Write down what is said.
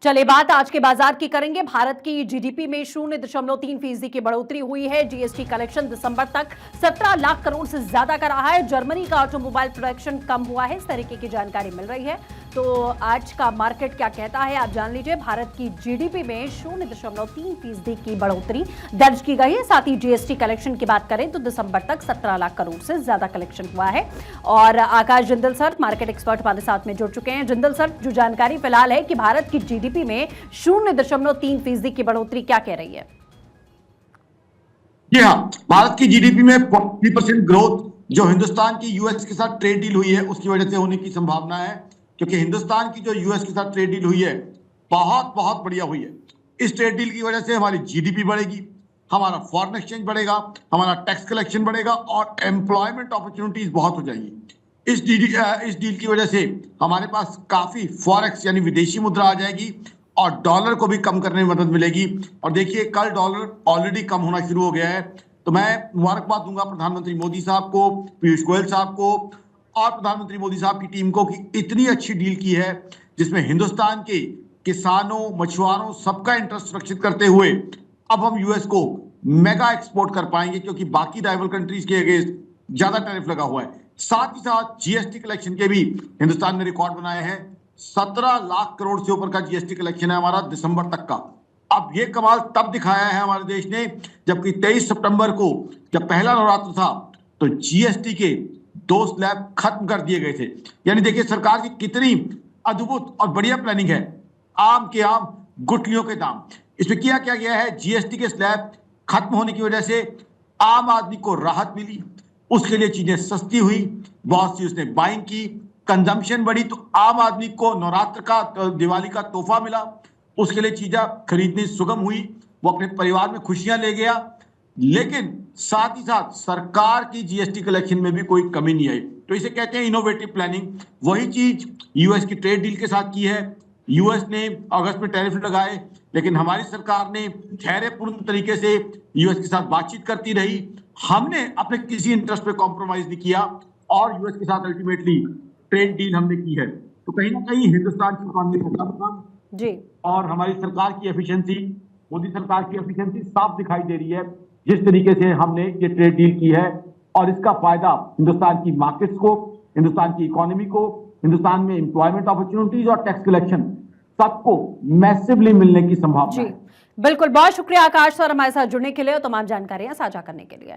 चलिए बात आज के बाजार की करेंगे। भारत की जीडीपी में 0.3% की बढ़ोतरी हुई है। जीएसटी कलेक्शन दिसंबर तक 17 लाख करोड़ से ज्यादा का रहा है। जर्मनी का ऑटोमोबाइल प्रोडक्शन कम हुआ है, इस तरीके की जानकारी मिल रही है। तो आज का मार्केट क्या कहता है आप जान लीजिए। भारत की जीडीपी में 0.3% की बढ़ोतरी दर्ज की गई है। साथ ही जीएसटी कलेक्शन की बात करें तो दिसंबर तक 17 लाख करोड़ से ज्यादा कलेक्शन हुआ है। और आकाश जिंदल सर मार्केट एक्सपर्ट हमारे साथ में जुड़ चुके हैं। जिंदल सर, जो जानकारी फिलहाल है कि भारत की जीडीपी में 0.3% की बढ़ोतरी क्या कह रही है? जी हाँ, भारत की जीडीपी में 40% ग्रोथ जो हिंदुस्तान की यूएस के साथ ट्रेड डील हुई है उसकी वजह से होने की संभावना है, क्योंकि हिंदुस्तान की जो यूएस के साथ ट्रेड डील हुई है बहुत बहुत बढ़िया हुई है। इस ट्रेड डील की वजह से हमारी जीडीपी बढ़ेगी, हमारा फॉरेन एक्सचेंज बढ़ेगा, हमारा टैक्स कलेक्शन बढ़ेगा और एम्प्लॉयमेंट अपॉर्चुनिटीज बहुत हो जाएगी। इस डील की वजह से हमारे पास काफी फॉरेक्स यानी विदेशी मुद्रा आ जाएगी और डॉलर को भी कम करने में मदद मिलेगी। और देखिए, कल डॉलर ऑलरेडी कम होना शुरू हो गया है। तो मैं मुबारकबाद दूंगा प्रधानमंत्री मोदी साहब को, पीयूष गोयल साहब को और प्रधानमंत्री मोदी साहब की टीम को कि इतनी अच्छी डील की है जिसमें हिंदुस्तान के किसानों, मछुआरों सबका इंटरेस्ट सुरक्षित करते हुए अब हम यूएस को मेगा एक्सपोर्ट कर पाएंगे, क्योंकि बाकी राइवल कंट्रीज के अगेंस्ट ज्यादा टैरिफ लगा हुआ है। साथ ही साथ जीएसटी कलेक्शन के भी हिंदुस्तान ने रिकॉर्ड बनाए हैं। 17 लाख करोड़ से ऊपर का जीएसटी कलेक्शन है हमारा दिसंबर तक का। अब ये कमाल तब दिखाया है हमारे देश ने जबकि 23 सितंबर को जब पहला नवरात्र था तो जीएसटी के 2 स्लैब खत्म कर दिए गए थे। यानी देखिए सरकार की कितनी अद्भुत और बढ़िया प्लानिंग है। आम के आम, गुठलियों के दाम। इसमें किया क्या गया है, जीएसटी के स्लैब खत्म होने की वजह से आम आदमी को राहत मिली, उसके लिए चीजें सस्ती हुई, बहुत सी उसने बाइंग की, कंजम्पशन बढ़ी, तो आम आदमी को नवरात्र का, दिवाली का तोहफा मिला, उसके लिए चीजें खरीदनी सुगम हुई, वो अपने परिवार में खुशियां ले गया। लेकिन साथ ही साथ सरकार की जीएसटी कलेक्शन में भी कोई कमी नहीं आई। तो इसे कहते हैं इनोवेटिव प्लानिंग। वही चीज यूएस की ट्रेड डील के साथ की है। यूएस ने अगस्त में टैरिफ लगाए, लेकिन हमारी सरकार ने धैर्यपूर्ण तरीके से यूएस के साथ बातचीत करती रही। हमने अपने किसी इंटरेस्ट पे कॉम्प्रोमाइज नहीं किया और यूएस के साथ अल्टीमेटली ट्रेड डील हमने की है। तो कहीं ना कहीं हिंदुस्तान की इकोनॉमी को कम जी और हमारी सरकार की एफिशिएंसी, मोदी सरकार की एफिशिएंसी साफ दिखाई दे रही है जिस तरीके से हमने ये ट्रेड डील की है। और इसका फायदा हिंदुस्तान की मार्केट्स को, हिंदुस्तान की इकोनॉमी को, हिंदुस्तान में एम्प्लॉयमेंट अपॉर्चुनिटीज और टैक्स कलेक्शन सबको मैसिवली मिलने की संभावना है। बिल्कुल, बहुत शुक्रिया आकाश सर हमारे साथ जुड़ने के लिए और तमाम जानकारियां साझा करने के लिए।